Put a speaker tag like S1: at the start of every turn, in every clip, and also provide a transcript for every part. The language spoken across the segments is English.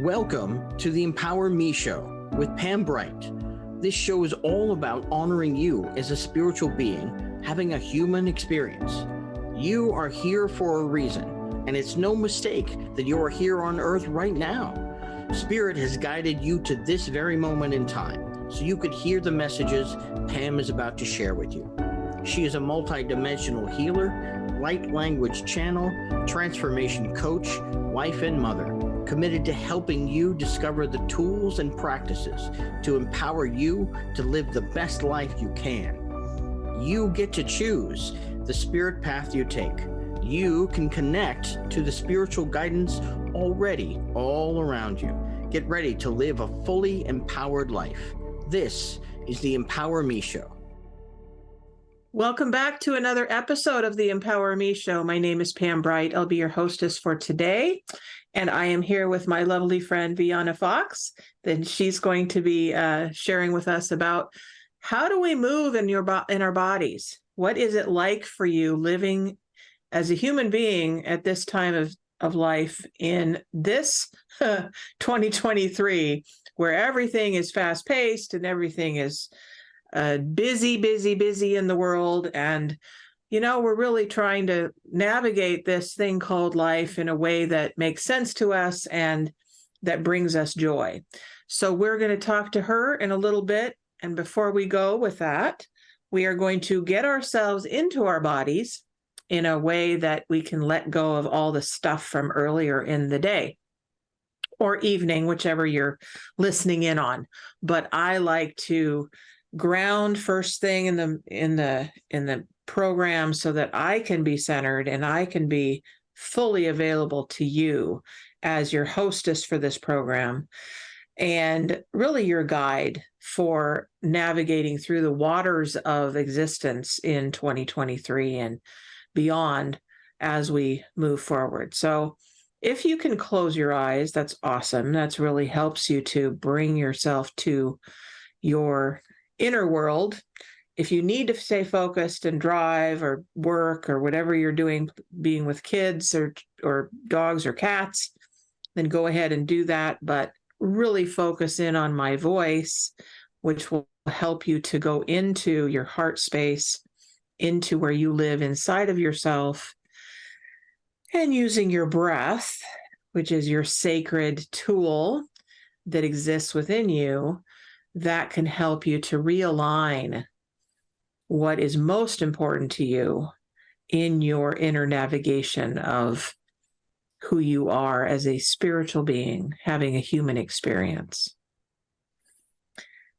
S1: Welcome to the Empower Me Show with Pam Bright. This show is all about honoring you as a spiritual being, having a human experience. You are here for a reason, and it's no mistake that you are here on Earth right now. Spirit has guided you to this very moment in time, so you could hear the messages Pam is about to share with you. She is a multidimensional healer, light language channel, transformation coach, wife and mother, committed to helping you discover the tools and practices to empower you to live the best life you can. You get to choose the spirit path you take. You can connect to the spiritual guidance already all around you. Get ready to live a fully empowered life. This is the Empower Me Show.
S2: Welcome back to another episode of the Empower Me Show. My name is Pam Bright. I'll be your hostess for today. And I am here with my lovely friend, Viana Fox. Then she's going to be sharing with us about how do we move in our bodies? What is it like for you living as a human being at this time of life in this 2023, where everything is fast-paced and everything is busy in the world. And, you know, we're really trying to navigate this thing called life in a way that makes sense to us and that brings us joy. So we're going to talk to her in a little bit. And before we go with that, we are going to get ourselves into our bodies in a way that we can let go of all the stuff from earlier in the day or evening, whichever you're listening in on. But I like to ground first thing in the program so that I can be centered and I can be fully available to you as your hostess for this program and really your guide for navigating through the waters of existence in 2023 and beyond as we move forward. So if you can close your eyes, that's awesome. That's really helps you to bring yourself to your inner world. If you need to stay focused and drive or work or whatever you're doing, being with kids or dogs or cats, then go ahead and do that. But really focus in on my voice, which will help you to go into your heart space, into where you live inside of yourself, and using your breath, which is your sacred tool that exists within you, that can help you to realign what is most important to you in your inner navigation of who you are as a spiritual being having a human experience.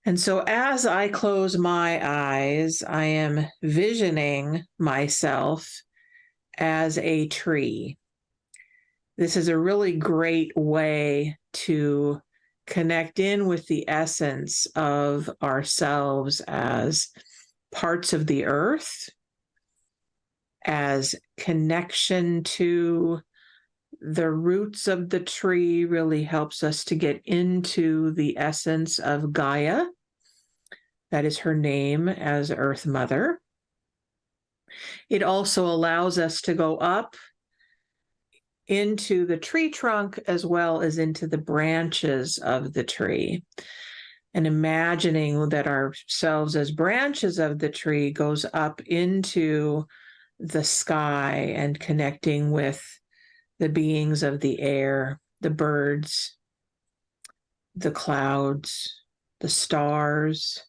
S2: And so as I close my eyes, I am visioning myself as a tree. This is a really great way to connect in with the essence of ourselves as parts of the earth, as connection to the roots of the tree really helps us to get into the essence of Gaia. That is her name as Earth Mother. It also allows us to go up into the tree trunk as well as into the branches of the tree. And imagining that ourselves as branches of the tree goes up into the sky and connecting with the beings of the air, the birds, the clouds, the stars,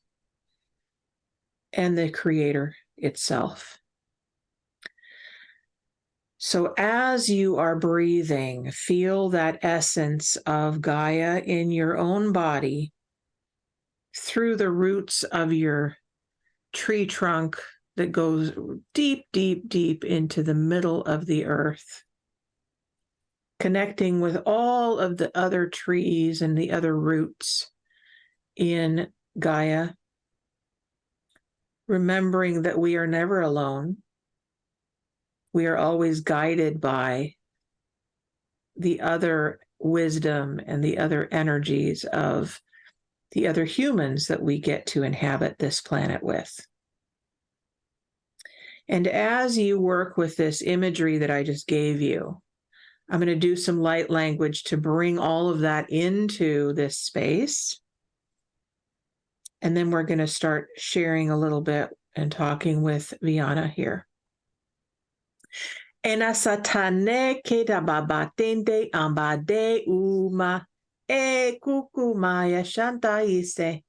S2: and the Creator itself. So as you are breathing, feel that essence of Gaia in your own body through the roots of your tree trunk that goes deep into the middle of the earth, connecting with all of the other trees and the other roots in Gaia, remembering that we are never alone. We are always guided by the other wisdom and the other energies of the other humans that we get to inhabit this planet with. And as you work with this imagery that I just gave you I'm going to do some light language to bring all of that into this space. And then we're going to start sharing a little bit and talking with Viana here. Ena satane keda babatende ambade uma e kukumaya shanta ise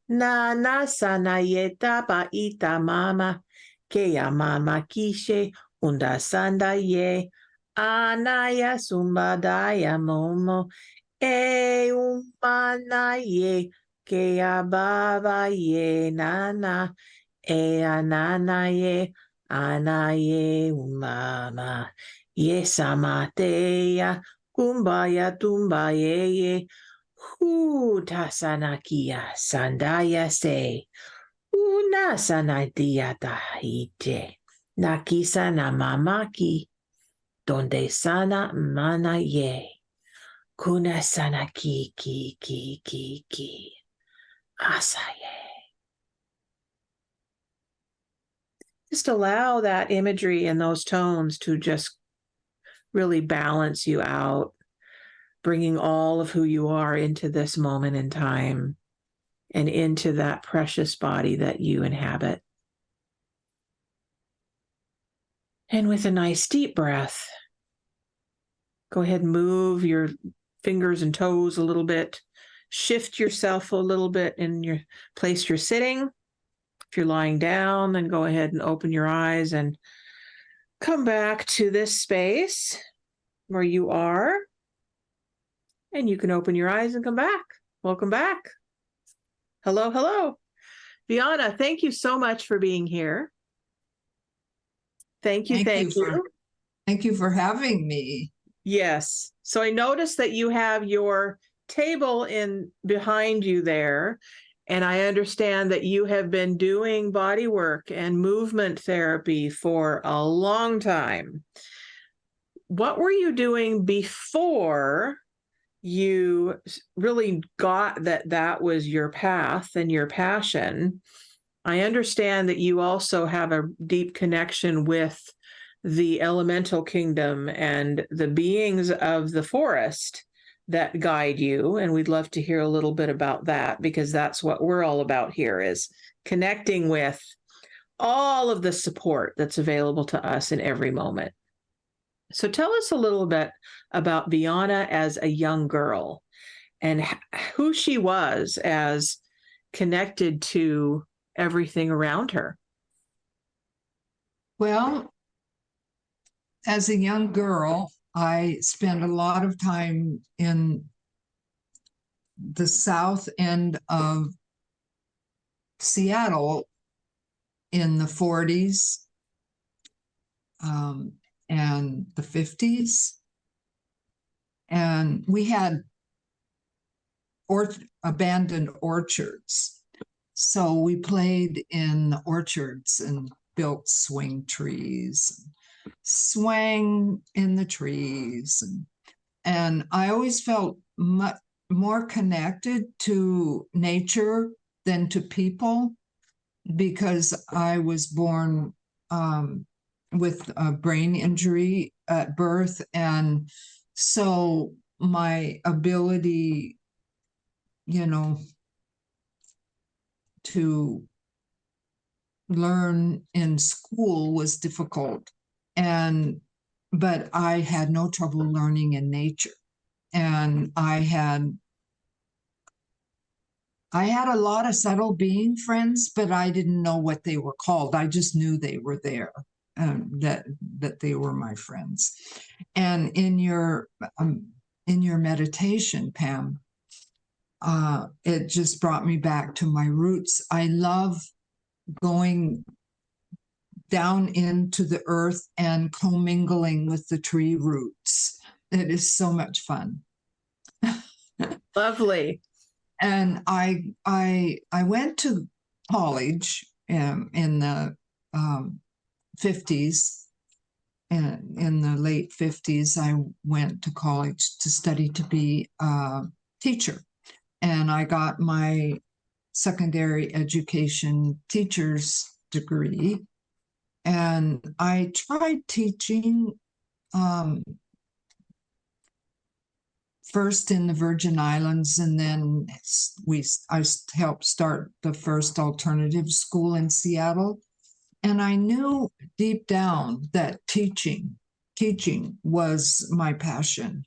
S2: na sana yeta ba ita mama ke ya mama kishe unda sanda ye anaya sumbadaya momo e umana ye ke ya baba ye nana e anana ye anaye umama yesamateya kumbaya tumbaye hu tasanakia sandaya se una sanadia tahite nakisa na mamaki donde sana mana ye kuna sana ki asaye. Just allow that imagery and those tones to just really balance you out, bringing all of who you are into this moment in time and into that precious body that you inhabit. And with a nice deep breath, go ahead and move your fingers and toes a little bit. Shift yourself a little bit in your place you're sitting. If you're lying down, then go ahead and open your eyes and come back to this space where you are. And you can open your eyes and come back. Welcome back. Hello, hello. Viana, thank you so much for being here. Thank you.
S3: Thank you for having me.
S2: Yes. So I noticed that you have your table in behind you there. And I understand that you have been doing body work and movement therapy for a long time. What were you doing before you really got that was your path and your passion? I understand that you also have a deep connection with the elemental kingdom and the beings of the forest that guide you. And we'd love to hear a little bit about that, because that's what we're all about here, is connecting with all of the support that's available to us in every moment. So tell us a little bit about Viana as a young girl and who she was as connected to everything around her.
S3: Well, as a young girl, I spent a lot of time in the south end of Seattle in the 40s and the 50s. And we had abandoned orchards. So we played in the orchards and built swing trees, swang in the trees. And I always felt much more connected to nature than to people, because I was born with a brain injury at birth. And so my ability, to learn in school was difficult. But I had no trouble learning in nature. And I had a lot of subtle being friends, but I didn't know what they were called. I just knew they were there, that they were my friends. And in your meditation, Pam, it just brought me back to my roots. I love going down into the earth and commingling with the tree roots. It is so much fun.
S2: Lovely.
S3: And I went to college in the 50s. And in the late 50s, I went to college to study to be a teacher. And I got my secondary education teacher's degree. And I tried teaching first in the Virgin Islands, and then I helped start the first alternative school in Seattle. And I knew deep down that teaching was my passion.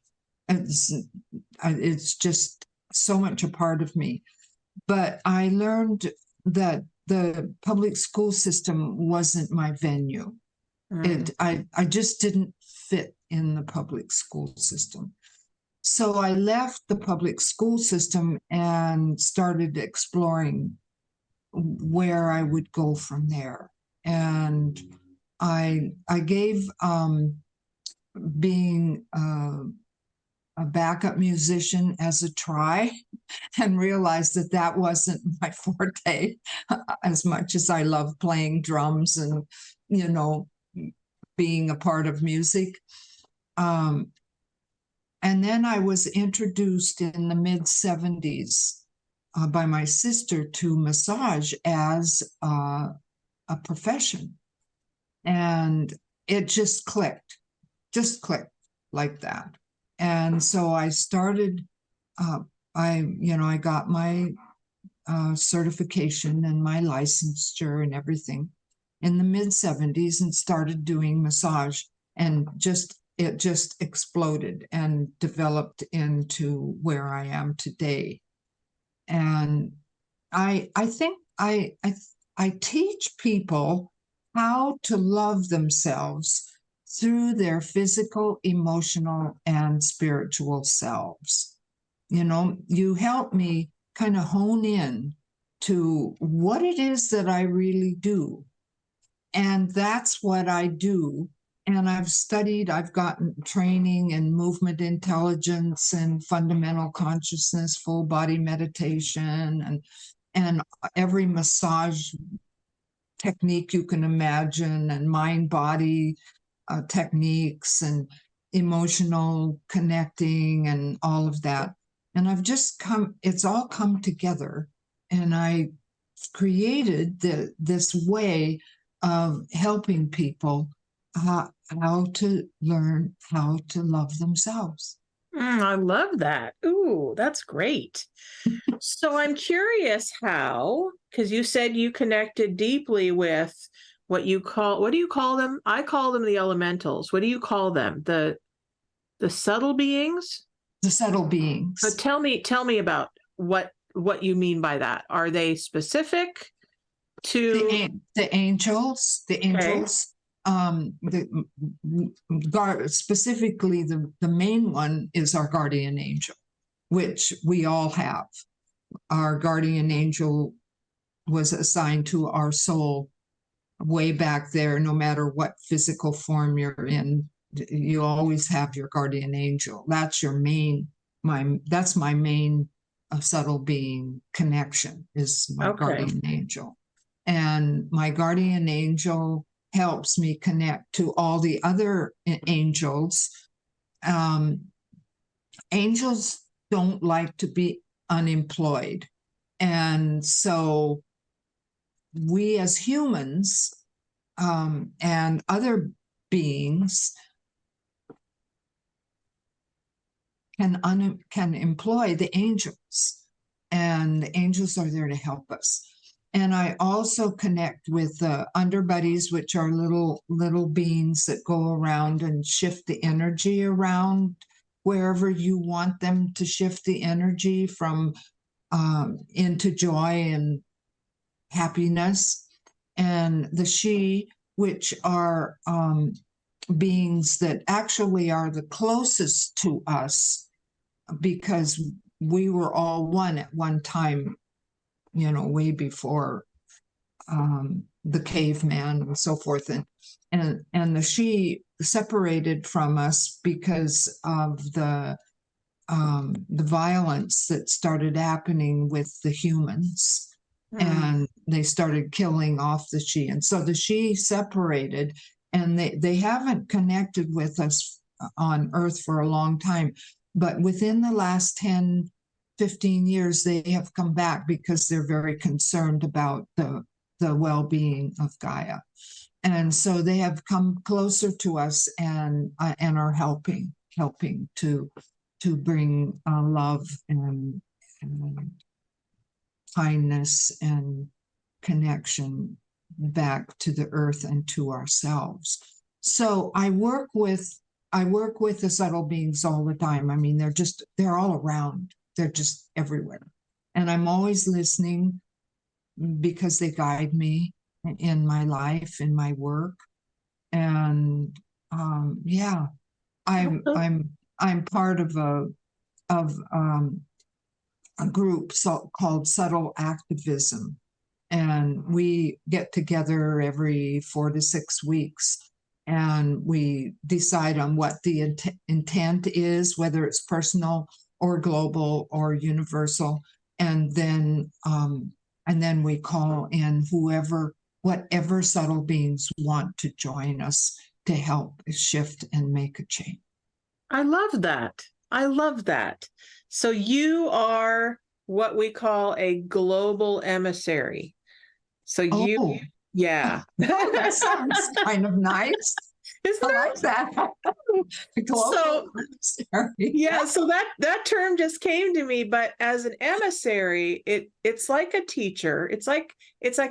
S3: It's just so much a part of me. But I learned that the public school system wasn't my venue. I just didn't fit in the public school system. So I left the public school system and started exploring where I would go from there. And I gave being a backup musician as a try, and realized that that wasn't my forte as much as I love playing drums and, being a part of music. And then I was introduced in the mid-70s by my sister to massage as a profession. And it just clicked like that. And so I started, I got my certification and my licensure and everything in the mid-70s and started doing massage, and it just exploded and developed into where I am today. And I think I teach people how to love themselves through their physical, emotional, and spiritual selves. You help me kind of hone in to what it is that I really do. And that's what I do. And I've gotten training in movement intelligence and fundamental consciousness, full body meditation, and every massage technique you can imagine, and mind-body techniques and emotional connecting and all of that. And it's all come together, and I created this way of helping people how to learn how to love themselves.
S2: I love that. Ooh, that's great. So I'm curious how, because you said you connected deeply with what do you call them? I call them the elementals. What do you call them? The subtle beings?
S3: The subtle beings.
S2: So tell me about what you mean by that. Are they specific to
S3: the angels? The angels. Okay. Specifically, the main one is our guardian angel, which we all have. Our guardian angel was assigned to our soul way back there. No matter what physical form you're in, you always have your guardian angel. That's that's my main subtle being connection, is my guardian angel. And my guardian angel helps me connect to all the other angels. Angels don't like to be unemployed. And so we as humans and other beings can employ the angels, and the angels are there to help us. And I also connect with underbuddies, which are little beings that go around and shift the energy around wherever you want them to shift the energy from into joy and happiness. And the she, which are beings that actually are the closest to us, because we were all one at one time, way before the caveman and so forth. And the she separated from us because of the violence that started happening with the humans. And they started killing off the she. And so the she separated, and they haven't connected with us on Earth for a long time. But within the last 10, 15 years, they have come back because they're very concerned about the well-being of Gaia. And so they have come closer to us and are helping to to bring love and kindness and connection back to the earth and to ourselves. So I work with the subtle beings all the time. I mean, they're all around. They're just everywhere. And I'm always listening because they guide me in my life, in my work. And yeah, I'm part of a group called Subtle Activism. And we get together every 4 to 6 weeks, and we decide on what the intent is, whether it's personal or global or universal. And then we call in whatever subtle beings want to join us to help shift and make a change.
S2: I love that. I love that. So you are what we call a global emissary. So yeah.
S3: That sounds kind of nice.
S2: Isn't
S3: I like that. Global emissary.
S2: Yeah, so that term just came to me, but as an emissary, it's like a teacher. It's like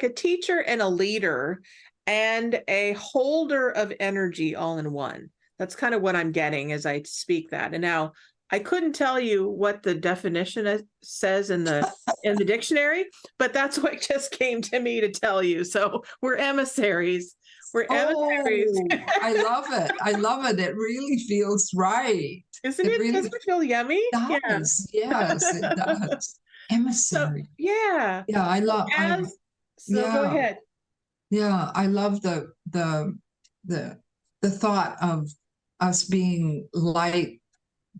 S2: a teacher and a leader and a holder of energy all in one. That's kind of what I'm getting as I speak that. And now I couldn't tell you what the definition says in the dictionary, but that's what just came to me to tell you. So we're emissaries. We're emissaries.
S3: I love it. I love it. It really feels right.
S2: Isn't it? Really doesn't it feel yummy?
S3: Does. Yeah. Yes, it does. Emissary.
S2: So, yeah.
S3: Yeah, I love.
S2: Go ahead.
S3: Yeah, I love the thought of us being light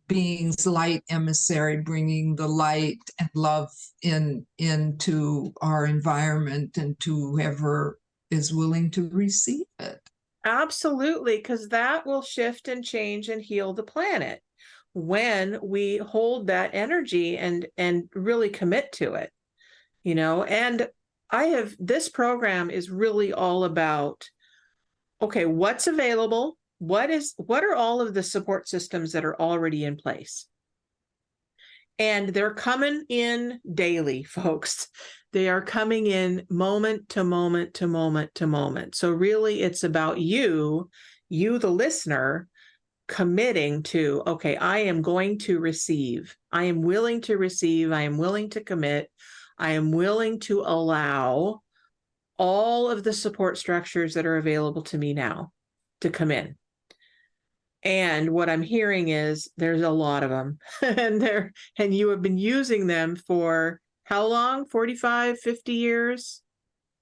S3: beings, light emissary, bringing the light and love into our environment and to whoever is willing to receive it.
S2: Absolutely, because that will shift and change and heal the planet when we hold that energy and really commit to it, and this program is really all about, okay, what's available? What are all of the support systems that are already in place? And they're coming in daily, folks. They are coming in moment to moment to moment to moment. So really it's about you, the listener, committing to, okay, I am going to receive. I am willing to receive. I am willing to commit. I am willing to allow all of the support structures that are available to me now to come in. And what I'm hearing is there's a lot of them and you have been using them for how long? 45, 50 years?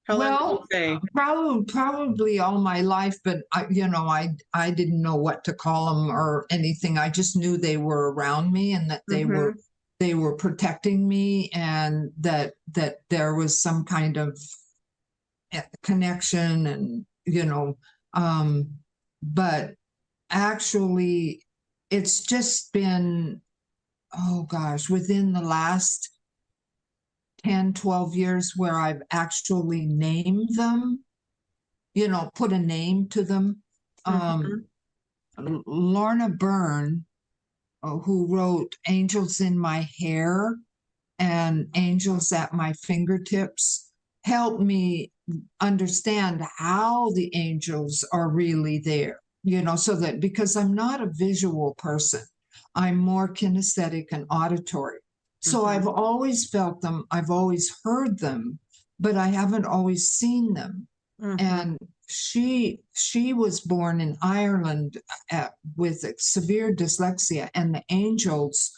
S2: How long did you say?
S3: Probably all my life, but I didn't know what to call them or anything. I just knew they were around me and that they were protecting me, and that there was some kind of connection, and but actually it's just been, within the last 10, 12 years where I've actually named them, put a name to them. Lorna Byrne, who wrote Angels in My Hair and Angels at My Fingertips, helped me understand how the angels are really there. So that, because I'm not a visual person, I'm more kinesthetic and auditory. So I've always felt them, I've always heard them, but I haven't always seen them. And she was born in Ireland with severe dyslexia, and the angels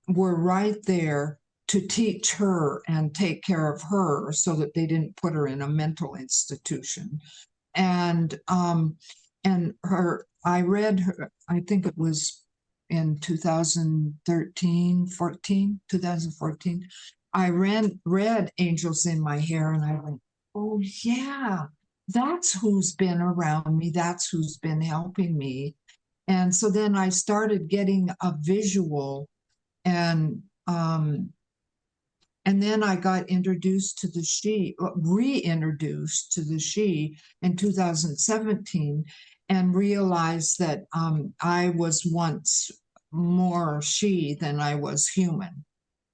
S3: were right there to teach her and take care of her so that they didn't put her in a mental institution. And I read her, I think it was in 2014, I read Angels in My Hair, and I went, oh yeah, that's who's been around me. That's who's been helping me. And so then I started getting a visual, and then I got introduced to the she, reintroduced to the she in 2017, and realized that I was once more she than I was human,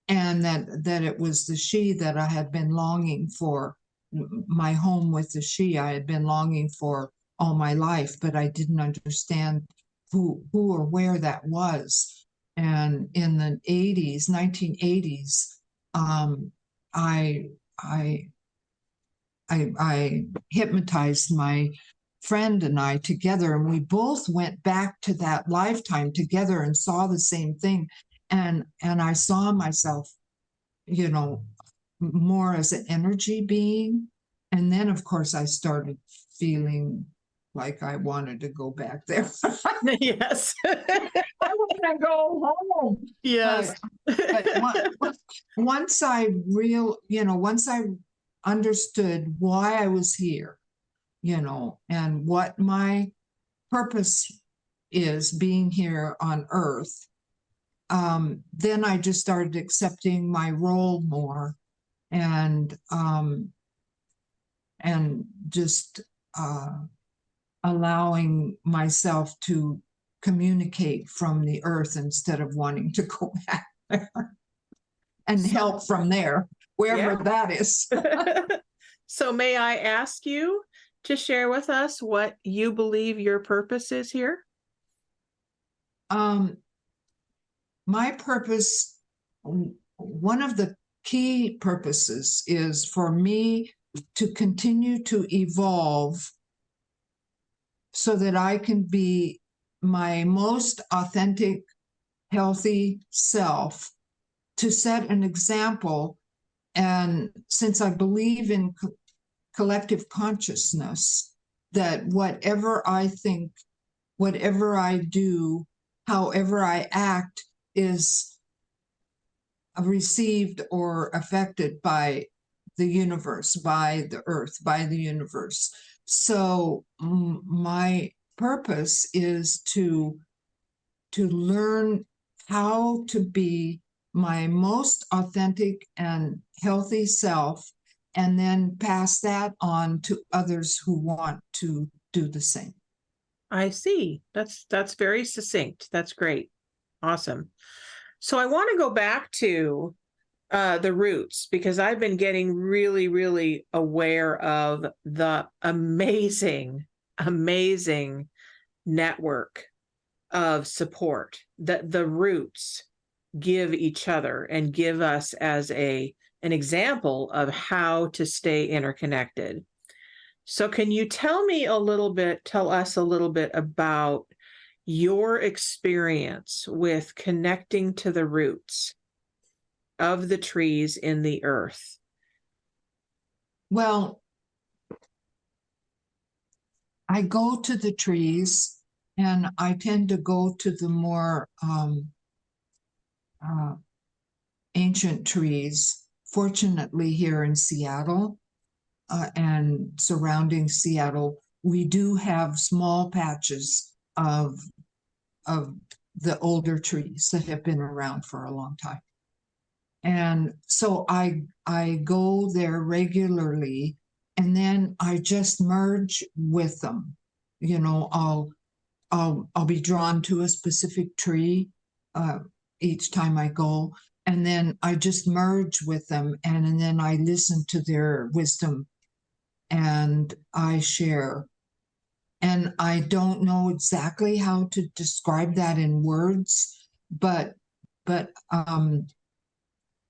S3: and that it was the she that I had been longing for, my home with the she I had been longing for all my life, but I didn't understand who or where that was. And in the 1980s, I I I hypnotized my friend and I together, and we both went back to that lifetime together and saw the same thing. And I saw myself, you know, more as an energy being. And then, of course, I started feeling like I wanted to go back there.
S2: Yes.
S3: I want to go home.
S2: Yes.
S3: But once once I understood why I was here, and what my purpose is being here on earth, then I just started accepting my role more, and just allowing myself to communicate from the earth instead of wanting to go back there and help from there, wherever that is.
S2: So may I ask you to share with us what you believe your purpose is here?
S3: My purpose, one of the key purposes, is for me to continue to evolve so that I can be my most authentic, healthy self, to set an example. And since I believe in collective consciousness, that whatever I think, whatever I do, however I act, is received or affected by the universe, by the earth, by the universe. So my purpose is to learn how to be my most authentic and healthy self, and then pass that on to others who want to do the same.
S2: I see. That's very succinct. That's great. Awesome. So I want to go back to the roots, because I've been getting really, really aware of the amazing, amazing network of support that the roots give each other and give us as an example of how to stay interconnected. So can you tell us a little bit about your experience with connecting to the roots of the trees in the earth?
S3: Well, I go to the trees, and I tend to go to the more ancient trees. Fortunately, here in Seattle and surrounding Seattle, we do have small patches of the older trees that have been around for a long time. And so I go there regularly, and then I just merge with them. I'll be drawn to a specific tree each time I go, and then I just merge with them, and then I listen to their wisdom, and I share. And I don't know exactly how to describe that in words, but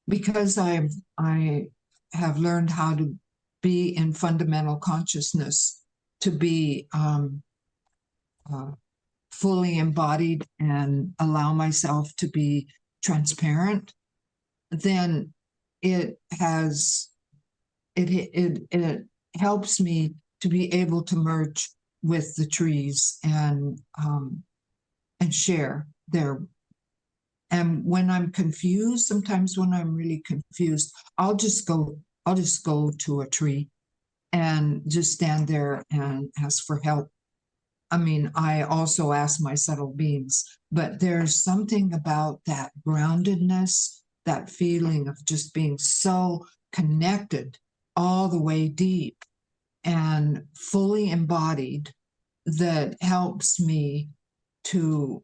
S3: because I have learned how to be in fundamental consciousness, to be fully embodied and allow myself to be transparent, then it helps me to be able to merge with the trees and share their. And when I'm confused, sometimes when I'm really confused, I'll just go to a tree and just stand there and ask for help. I mean, I also ask my subtle beings, but there's something about that groundedness, that feeling of just being so connected all the way deep and fully embodied, that helps me to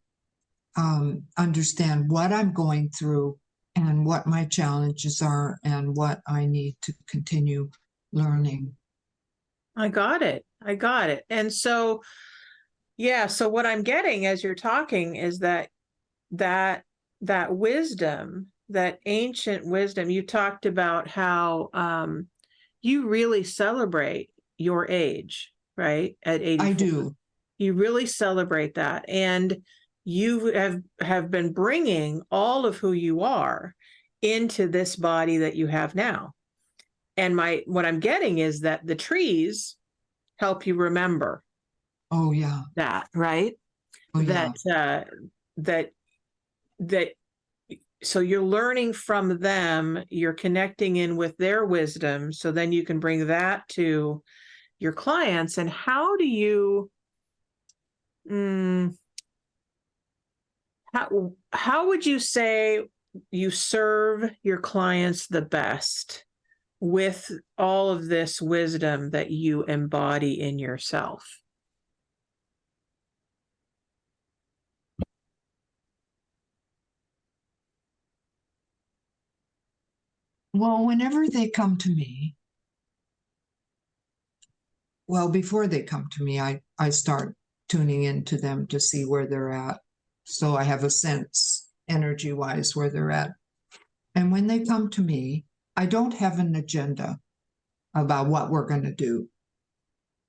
S3: understand what I'm going through and what my challenges are and what I need to continue learning.
S2: I got it. I got it. And so, yeah, so what I'm getting as you're talking is that wisdom, that ancient wisdom, you talked about how you really celebrate your age, right? At 84.
S3: I do.
S2: You really celebrate that. And you have been bringing all of who you are into this body that you have now. And what I'm getting is that the trees help you remember.
S3: Oh yeah.
S2: That, right?
S3: Oh yeah.
S2: That so you're learning from them, you're connecting in with their wisdom, so then you can bring that to your clients. And how do you how would you say you serve your clients the best with all of this wisdom that you embody in yourself?
S3: Well, whenever they come to me, well, before they come to me, I start tuning into them to see where they're at. So I have a sense, energy wise, where they're at. And when they come to me, I don't have an agenda about what we're going to do.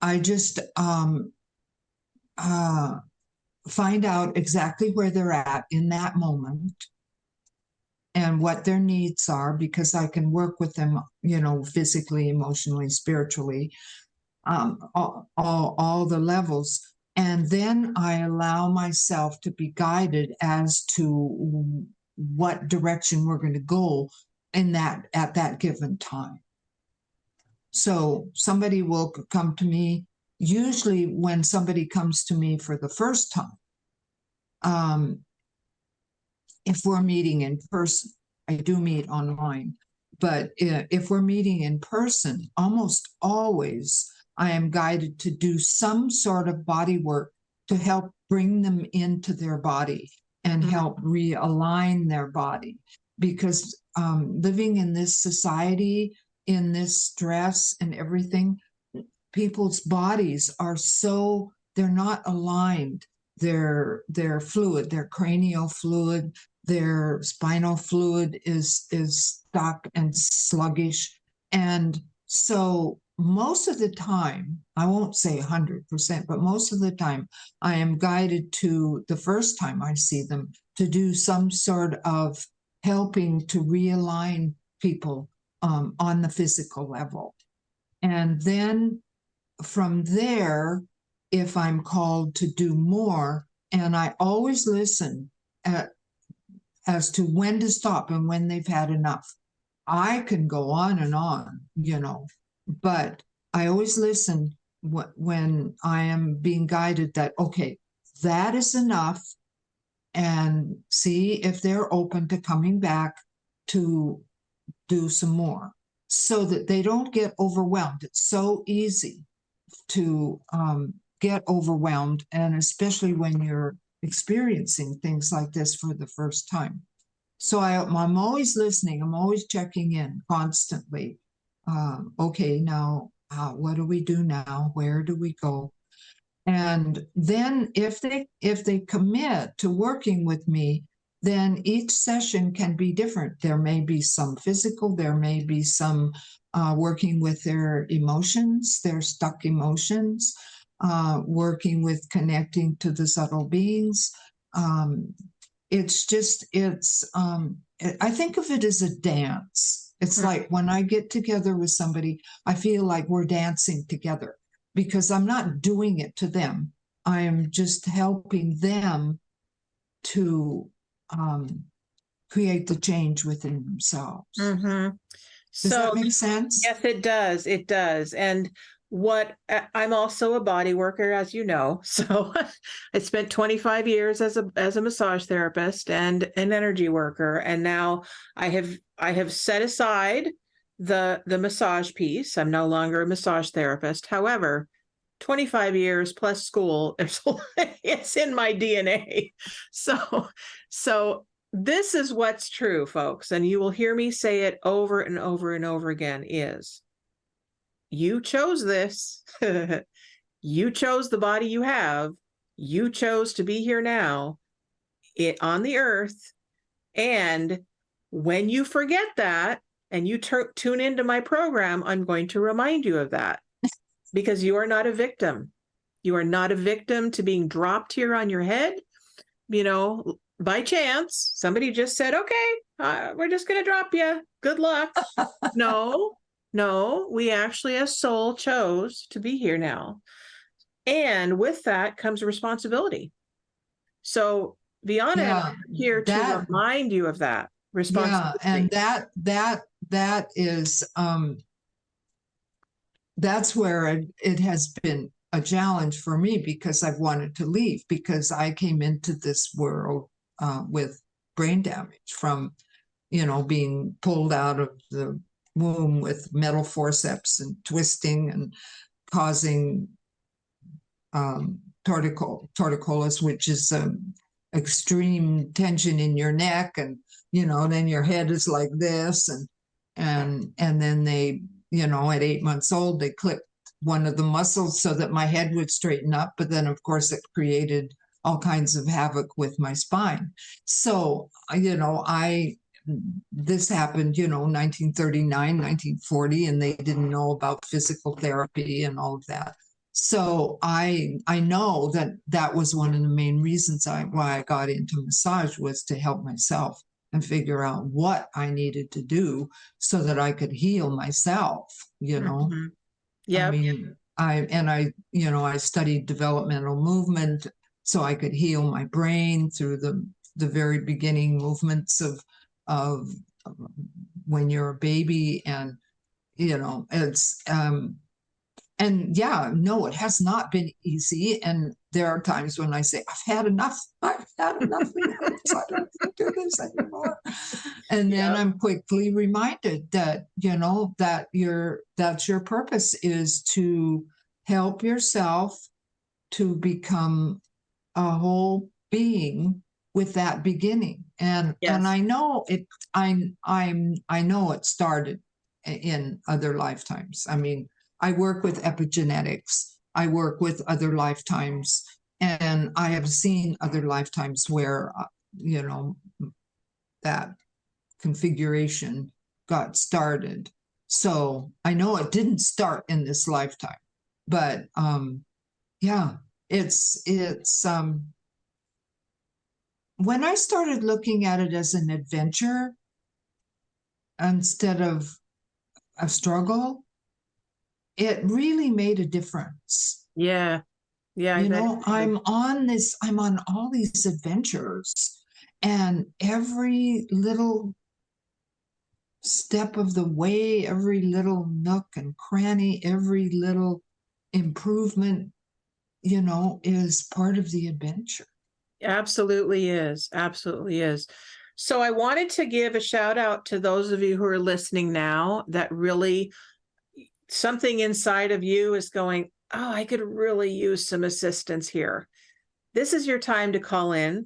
S3: I just find out exactly where they're at in that moment and what their needs are, because I can work with them, physically, emotionally, spiritually, all the levels. And then I allow myself to be guided as to what direction we're going to go at that given time. So somebody will come to me. Usually when somebody comes to me for the first time, if we're meeting in person, I do meet online, but if we're meeting in person, almost always I am guided to do some sort of body work to help bring them into their body and help realign their body. Because living in this society, in this stress and everything, people's bodies are they're not aligned. They're fluid, their cranial fluid, their spinal fluid is stuck and sluggish. And so most of the time, I won't say 100%, but most of the time, I am guided to, the first time I see them, to do some sort of helping to realign people on the physical level. And then from there, if I'm called to do more, and I always listen as to when to stop and when they've had enough. I can go on and on, but I always listen when I am being guided that, okay, that is enough, and see if they're open to coming back to do some more so that they don't get overwhelmed. It's so easy to get overwhelmed, and especially when you're experiencing things like this for the first time. So I'm always listening. I'm always checking in constantly. Okay, now what do we do now? Where do we go? And then if they commit to working with me, then each session can be different. There may be some physical, there may be some working with their emotions, their stuck emotions, working with connecting to the subtle beings. I think of it as a dance. It's like when I get together with somebody, I feel like we're dancing together, because I'm not doing it to them. I am just helping them to create the change within themselves.
S2: Mm-hmm.
S3: Does that make sense?
S2: Yes, it does. It does. And I'm also a body worker, as you know. So I spent 25 years as a massage therapist and an energy worker. And now I have set aside the massage piece. I'm no longer a massage therapist. However, 25 years plus school. It's in my DNA. So this is what's true, folks. And you will hear me say it over and over and over again is you chose this. You chose the body you have. You chose to be here now on the earth. And when you forget that and you tune into my program, I'm going to remind you of that because you are not a victim. You are not a victim to being dropped here on your head. You know, by chance, somebody just said, okay, we're just going to drop you. Good luck. No, we actually as soul chose to be here now. And with that comes a responsibility. So Viana and I are here to remind you of that responsibility.
S3: Yeah, and that is that's where it has been a challenge for me because I've wanted to leave because I came into this world with brain damage from, being pulled out of the womb with metal forceps and twisting and causing torticollis, which is extreme tension in your neck, and then your head is like this, and then they, at 8 months old, they clipped one of the muscles so that my head would straighten up, but then of course it created all kinds of havoc with my spine. So this happened 1939, 1940, and they didn't know about physical therapy and all of that. So I know that was one of the main reasons why I got into massage, was to help myself and figure out what I needed to do so that I could heal myself,
S2: Mm-hmm. Yeah.
S3: I mean, I studied developmental movement so I could heal my brain through the very beginning movements of when you're a baby, and it's and it has not been easy. And there are times when I say, I've had enough. I don't want to do this anymore. And then I'm quickly reminded that, that's your purpose, is to help yourself to become a whole being with that beginning. And I know it, I know it started in other lifetimes. I mean, I work with epigenetics. I work with other lifetimes, and I have seen other lifetimes where, that configuration got started. So I know it didn't start in this lifetime, but it's when I started looking at it as an adventure instead of a struggle, it really made a difference.
S2: Yeah.
S3: I'm on all these adventures, and every little step of the way, every little nook and cranny, every little improvement, is part of the adventure.
S2: Absolutely is. Absolutely is. So I wanted to give a shout out to those of you who are listening now that really something inside of you is going, oh, I could really use some assistance here. This is your time to call in.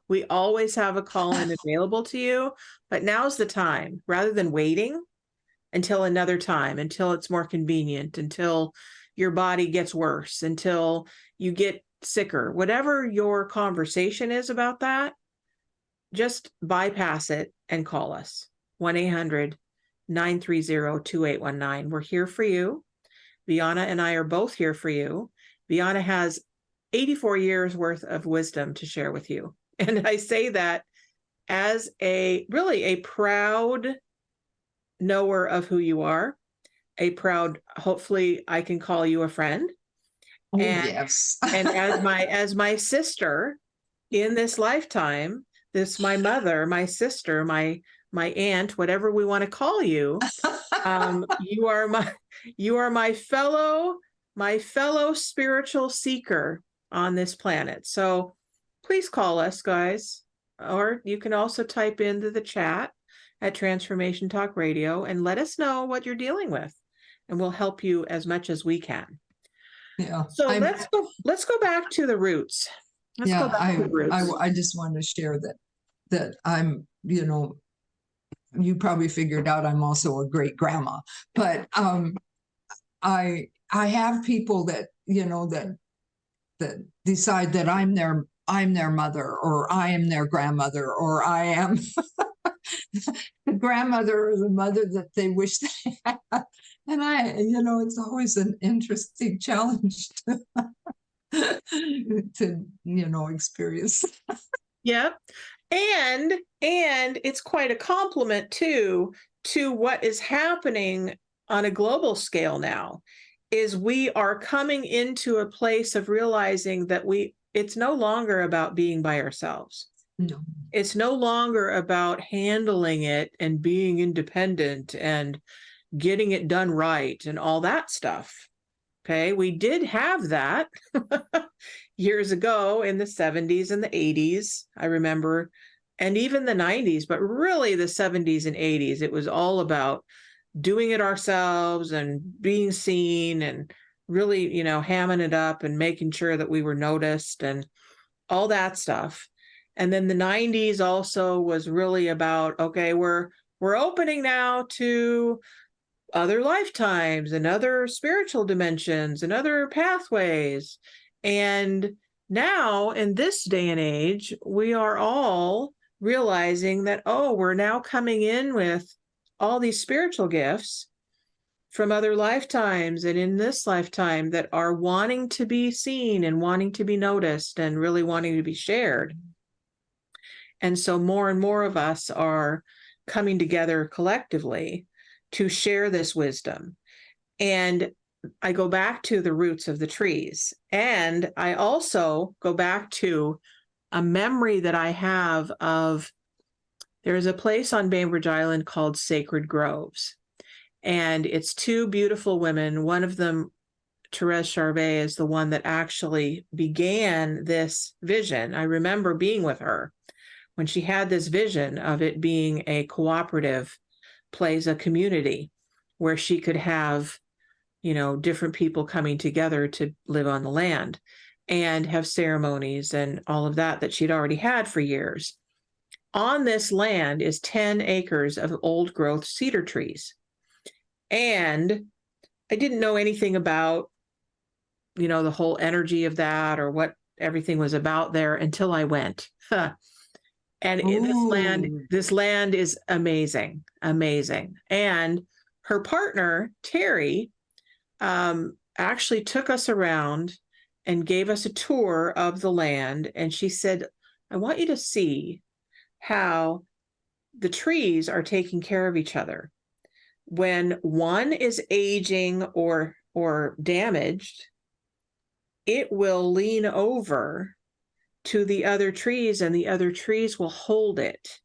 S2: We always have a call in available to you, but now's the time, rather than waiting until another time, until it's more convenient, until your body gets worse, until you get sicker, whatever your conversation is about that, just bypass it and call us. 1-800-930-2819. We're here for you. Viana and I are both here for you. Viana has 84 years worth of wisdom to share with you. And I say that as a proud knower of who you are, a proud, hopefully I can call you a friend.
S3: Oh, yes.
S2: And as my sister in this lifetime, my mother, my sister, my aunt, whatever we want to call you, you are my fellow spiritual seeker on this planet. So please call us, guys, or you can also type into the chat at Transformation Talk Radio and let us know what you're dealing with, and we'll help you as much as we can.
S3: Yeah.
S2: So let's go back to the roots. Let's go back to the roots.
S3: I just want to share that I'm, you probably figured out I'm also a great grandma, but I have people that, that decide that I'm their mother, or I am their grandmother, or I am the grandmother or the mother that they wish they had. And it's always an interesting challenge to experience.
S2: Yep. And it's quite a compliment too to what is happening on a global scale now, is we are coming into a place of realizing that it's no longer about being by ourselves.
S3: No.
S2: It's no longer about handling it and being independent and getting it done right and all that stuff. Okay, we did have that years ago in the 70s and the 80s, I remember, and even the 90s, but really the 70s and 80s, it was all about doing it ourselves and being seen and really, hamming it up and making sure that we were noticed and all that stuff. And then the 90s also was really about, okay, we're opening now to other lifetimes and other spiritual dimensions and other pathways. And now in this day and age, we are all realizing that, we're now coming in with all these spiritual gifts from other lifetimes and in this lifetime that are wanting to be seen and wanting to be noticed and really wanting to be shared. And so more and more of us are coming together collectively to share this wisdom. And I go back to the roots of the trees. And I also go back to a memory that I have of, there's a place on Bainbridge Island called Sacred Groves. And it's two beautiful women. One of them, Therese Charvet, is the one that actually began this vision. I remember being with her when she had this vision of it being a cooperative place, a community where she could have, different people coming together to live on the land and have ceremonies and all of that she'd already had for years. On this land is 10 acres of old growth cedar trees. And I didn't know anything about, the whole energy of that or what everything was about there until I went. And this land is amazing, amazing. And her partner, Terry, actually took us around and gave us a tour of the land. And she said, I want you to see how the trees are taking care of each other. When one is aging or damaged, it will lean over to the other trees and the other trees will hold it.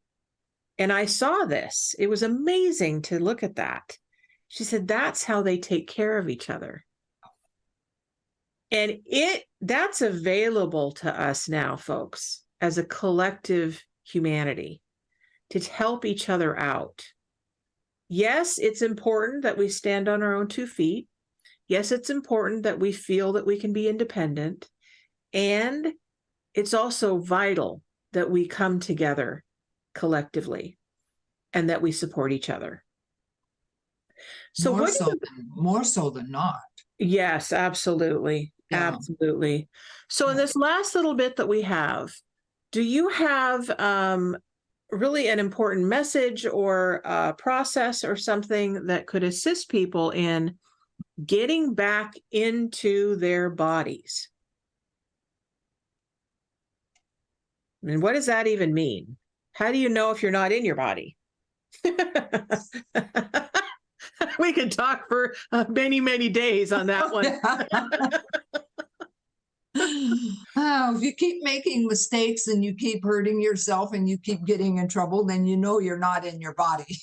S2: And I saw this. It was amazing to look at that. She said, that's how they take care of each other. And that's available to us now, folks, as a collective humanity to help each other out. Yes, it's important that we stand on our own 2 feet. Yes, it's important that we feel that we can be independent. And it's also vital that we come together collectively and that we support each other. So
S3: more so than not.
S2: Yes, absolutely. Yeah. Absolutely. So in this last little bit that we have, do you have really an important message or a process or something that could assist people in getting back into their bodies? I mean, what does that even mean? How do you know if you're not in your body? We could talk for many, many days on that one.
S3: If you keep making mistakes and you keep hurting yourself and you keep getting in trouble, then you know you're not in your body.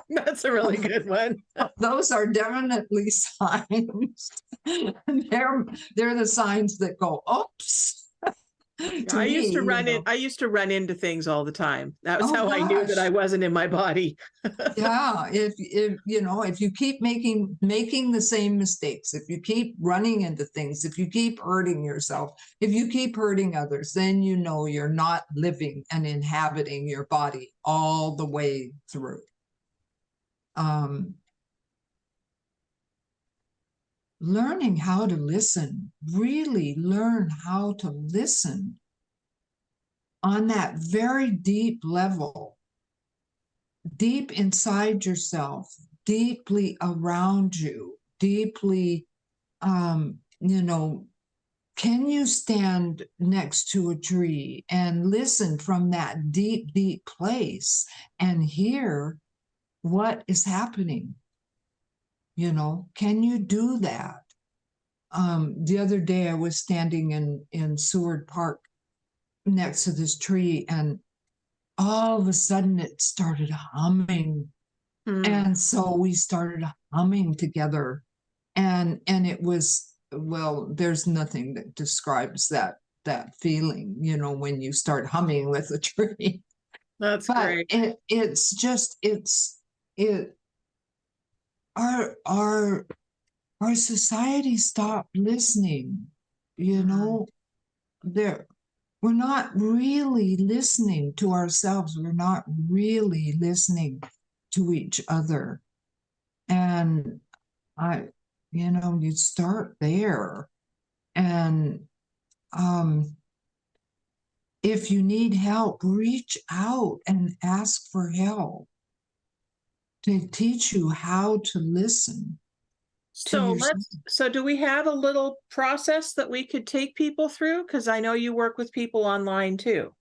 S2: That's a really good one.
S3: Those are definitely signs. They're the signs that go, oops. To
S2: I used
S3: me,
S2: to
S3: you
S2: run in,
S3: know.
S2: I used to run into things all the time. That was
S3: Oh
S2: how I knew that I
S3: gosh.
S2: wasn't in my body.
S3: Yeah, if you know, if you keep making the same mistakes, if you keep running into things, if you keep hurting yourself, if you keep hurting others, then you know you're not living and inhabiting your body all the way through. Um, Learning how to listen, really learn how to listen on that very deep level, deep inside yourself, deeply around you, deeply, you know, can you stand next to a tree and listen from that deep, deep place and hear what is happening? You know, can you do that? The other day I was standing in Seward Park next to this tree, and all of a sudden it started humming.
S2: Hmm.
S3: And so we started humming together. And it was, well, there's nothing that describes that feeling, you know, when you start humming with a tree.
S2: That's
S3: But
S2: great.
S3: it's just it our our our society stopped listening, you
S2: Hmm.
S3: know. There We're not really listening to ourselves. We're not really listening to each other. And I, you know, you start there. And if you need help, reach out and ask for help to teach you how to listen to yourself.
S2: So do we have a little process that we could take people through? Because I know you work with people online too.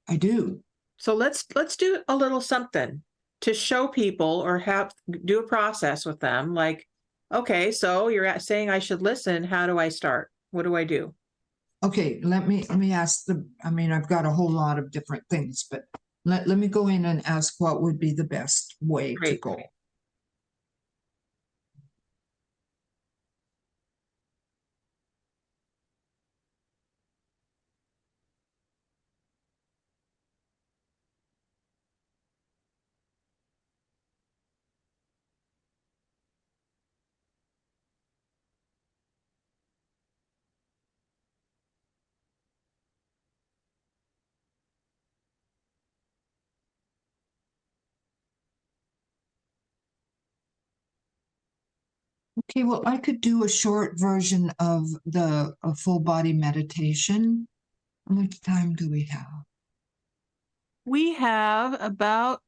S3: I do.
S2: So let's do a little something to show people or have do a process with them. Like, okay, so saying I should listen. How do I start? What do I do?
S3: Okay, let me ask I mean, I've got a whole lot of different things, but let me go in and ask what would be the best way to
S2: Great.
S3: go. Okay, well, I could do a short version of the a full body meditation. How much time do we have?
S2: We have about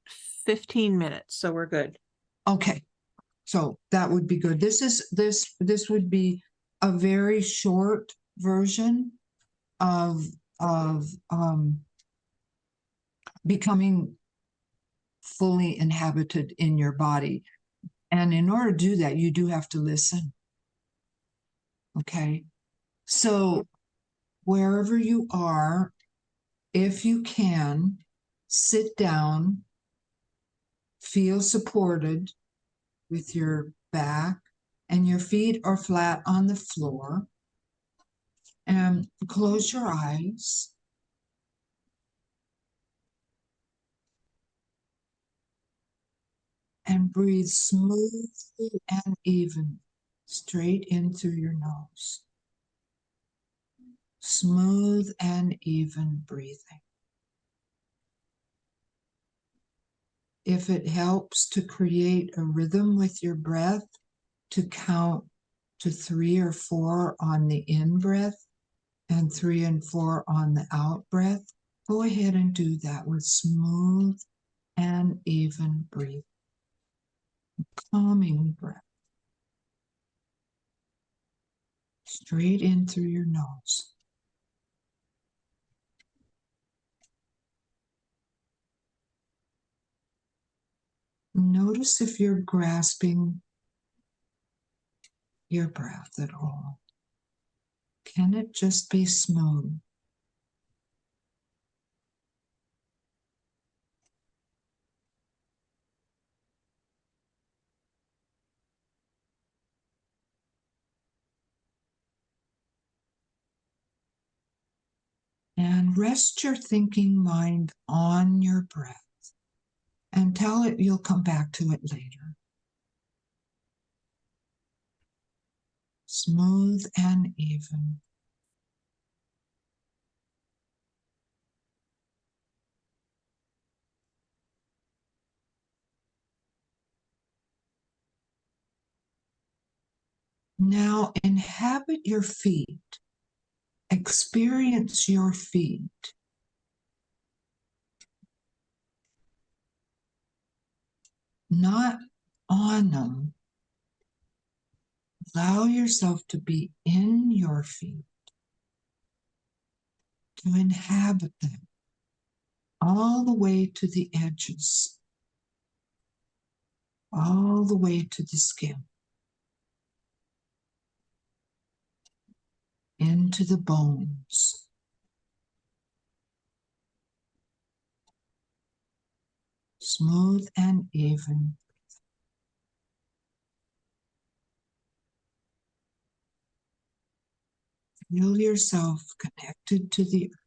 S2: 15 minutes, so we're good.
S3: Okay, so that would be good. This would be a very short version of of becoming fully inhabited in your body. And in order to do that, you do have to listen. Okay. So wherever you are, if you can, sit down, feel supported with your back, and your feet are flat on the floor. And close your eyes. And breathe smoothly and even straight in through your nose. Smooth and even breathing. If it helps to create a rhythm with your breath, to count to 3 or 4 on the in breath and 3 and 4 on the out breath, go ahead and do that with smooth and even breathing. Calming breath. Straight in through your nose. Notice if you're grasping your breath at all. Can it just be smooth? And rest your thinking mind on your breath and tell it you'll come back to it later. Smooth and even. Now inhabit your feet. Experience your feet. Not on them. Allow yourself to be in your feet, to inhabit them all the way to the edges, all the way to the skin, into the bones. Smooth and even. Feel yourself connected to the earth.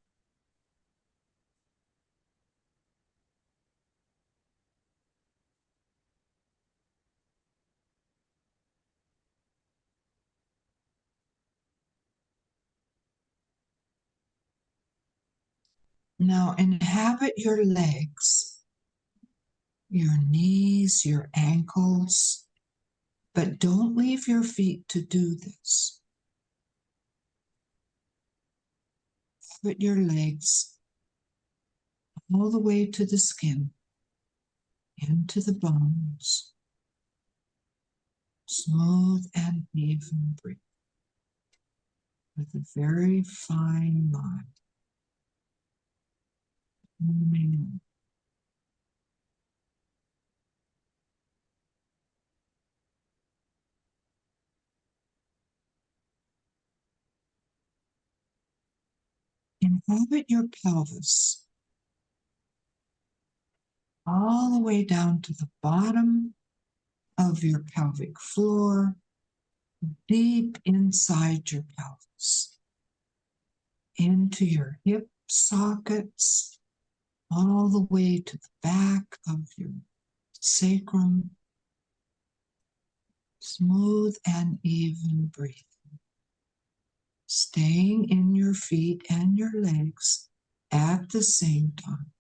S3: Now inhabit your legs, your knees, your ankles, but don't leave your feet to do this. Inhabit your legs all the way to the skin, into the bones. Smooth and even breathing with a very fine line. Inhabit your pelvis all the way down to the bottom of your pelvic floor, deep inside your pelvis, into your hip sockets, all the way to the back of your sacrum. Smooth and even breathing. Staying in your feet and your legs at the same time.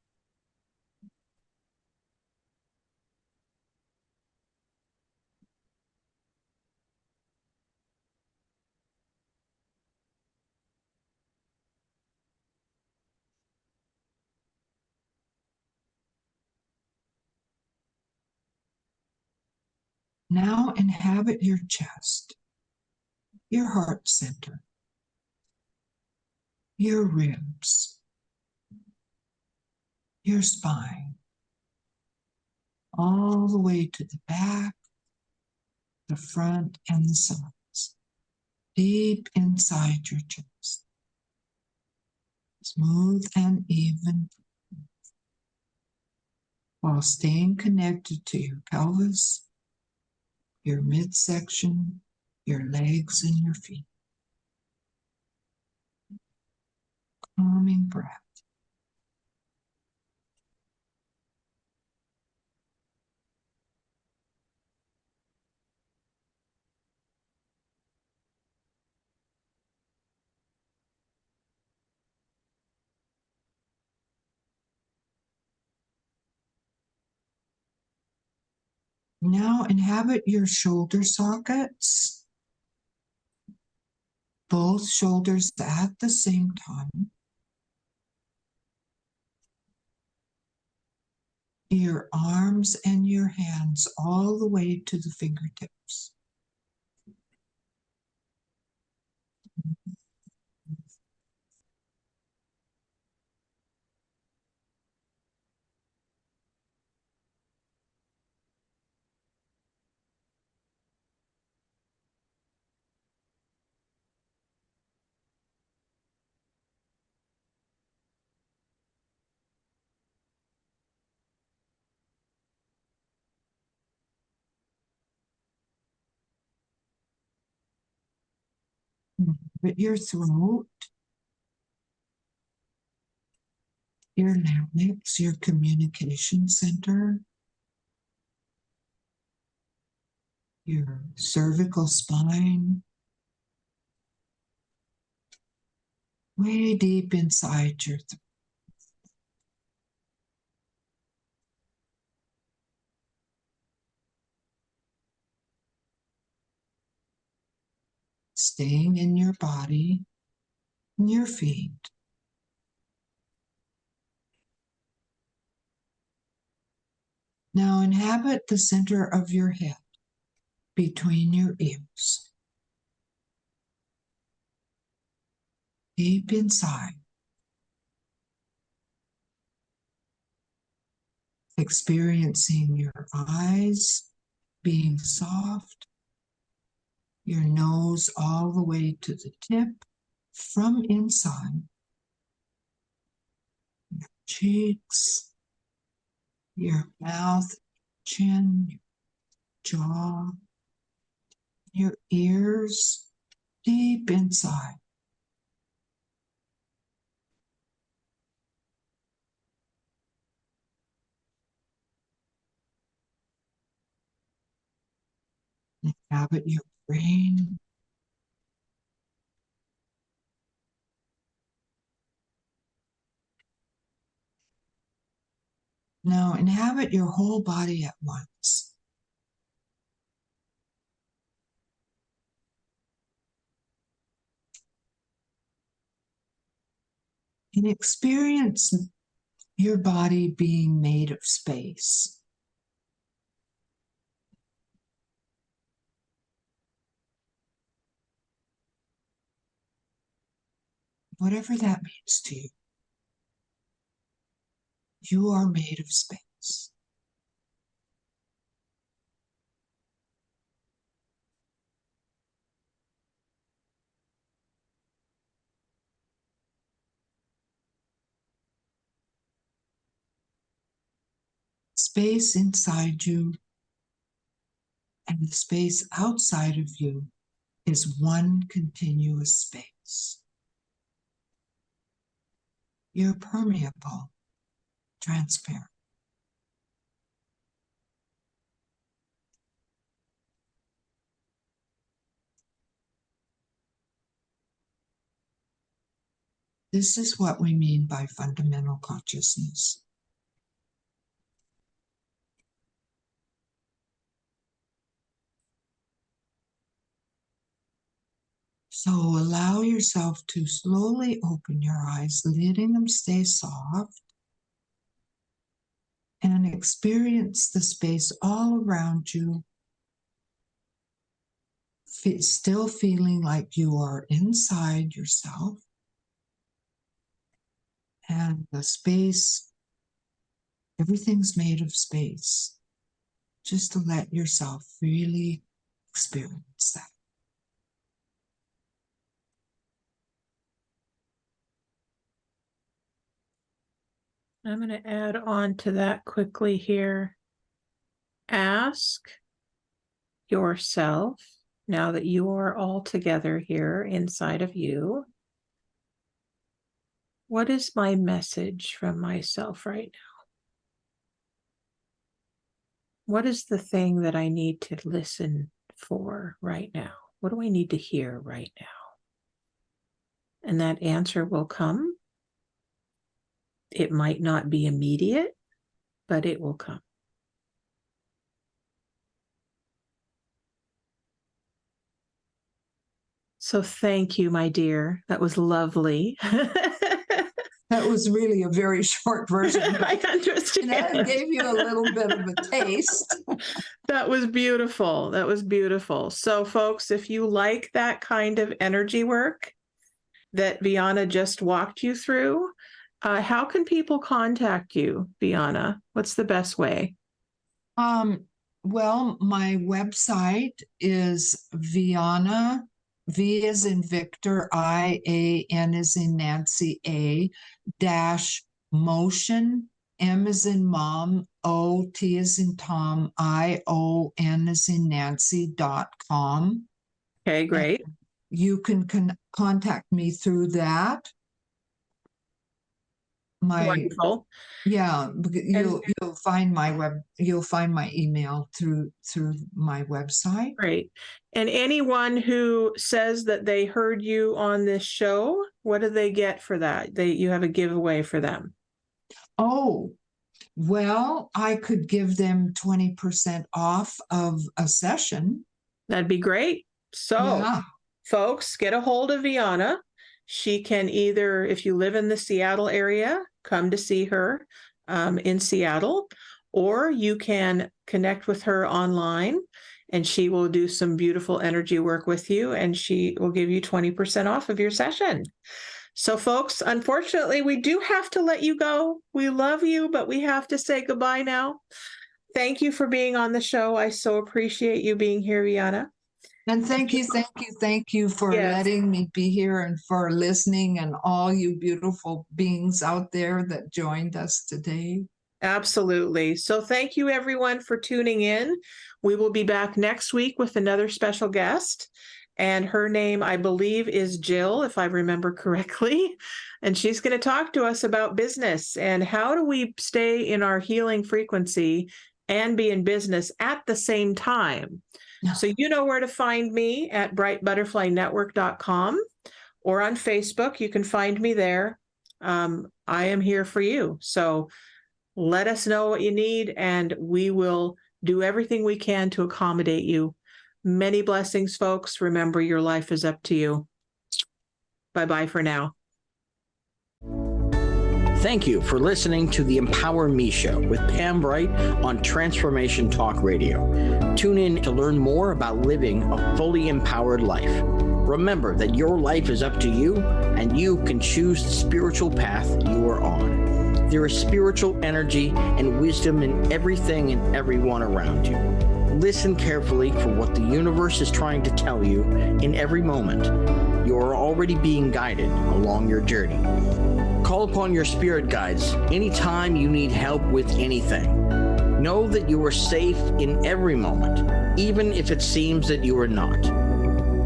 S3: Now inhabit your chest, your heart center, your ribs, your spine, all the way to the back, the front, and the sides, deep inside your chest. Smooth and even, while staying connected to your pelvis, your midsection, your legs, and your feet. Calming breath. Now inhabit your shoulder sockets, both shoulders at the same time. Your arms and your hands all the way to the fingertips. Inhabit your throat, your larynx, your communication center, your cervical spine, way deep inside your throat. Staying in your body and your feet. Now inhabit the center of your head between your ears. Deep inside. Experiencing your eyes being soft, your nose all the way to the tip from inside, your cheeks, your mouth, chin, your jaw, your ears, deep inside. Inhabit your brain. Now inhabit your whole body at once. And experience your body being made of space. Whatever that means to you. You are made of space. Space inside you and the space outside of you is one continuous space. You're permeable, transparent. This is what we mean by fundamental consciousness. So allow yourself to slowly open your eyes, letting them stay soft, and experience the space all around you, still feeling like you are inside yourself. And the space, everything's made of space. Just to let yourself really experience that.
S2: I'm going to add on to that quickly here. Ask yourself, now that you are all together here inside of you, what is my message from myself right now? What is the thing that I need to listen for right now? What do I need to hear right now? And that answer will come. It might not be immediate, but it will come. So thank you, my dear. That was lovely.
S3: That was really a very short version.
S2: I understand.
S3: That gave you a little bit of a taste.
S2: That was beautiful. That was beautiful. So folks, if you like that kind of energy work that Viana just walked you through, how can people contact you, Viana? What's the best way?
S3: Well, my website is Viana, V as in Victor, I-A-N as in Nancy, A -motion, M as in Mom, O, T as in Tom, I-O-N as in Nancy.com.
S2: Okay, great.
S3: And you can contact me through that.
S2: Wonderful.
S3: Yeah, you'll find my email through my website.
S2: Great. And anyone who says that they heard you on this show, what do they get for that? You have a giveaway for them.
S3: Oh, well, I could give them 20% off of a session.
S2: That'd be great. So,
S3: Yeah.
S2: folks, get a hold of Viana. She can either, if you live in the Seattle area, come to see her in Seattle, or you can connect with her online and she will do some beautiful energy work with you and she will give you 20% off of your session. So, folks, unfortunately, we do have to let you go. We love you, but we have to say goodbye now. Thank you for being on the show. I so appreciate you being here, Viana.
S3: And thank you for letting me be here and for listening, and all you beautiful beings out there that joined us today.
S2: Absolutely. So thank you, everyone, for tuning in. We will be back next week with another special guest. And her name, I believe, is Jill, if I remember correctly. And she's going to talk to us about business and how do we stay in our healing frequency and be in business at the same time. So you know where to find me at brightbutterflynetwork.com or on Facebook. You can find me there. I am here for you. So let us know what you need and we will do everything we can to accommodate you. Many blessings, folks. Remember, your life is up to you. Bye-bye for now.
S1: Thank you for listening to the Empower Me Show with Pam Bright on Transformation Talk Radio. Tune in to learn more about living a fully empowered life. Remember that your life is up to you and you can choose the spiritual path you are on. There is spiritual energy and wisdom in everything and everyone around you. Listen carefully for what the universe is trying to tell you in every moment. You are already being guided along your journey. Call upon your spirit guides anytime you need help with anything. Know that you are safe in every moment, even if it seems that you are not.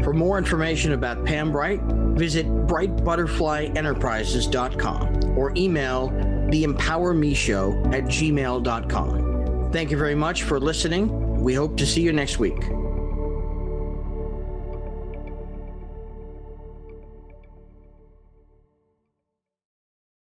S1: For more information about Pam Bright, visit brightbutterflyenterprises.com or email theempowermeshow@gmail.com. Thank you very much for listening. We hope to see you next week.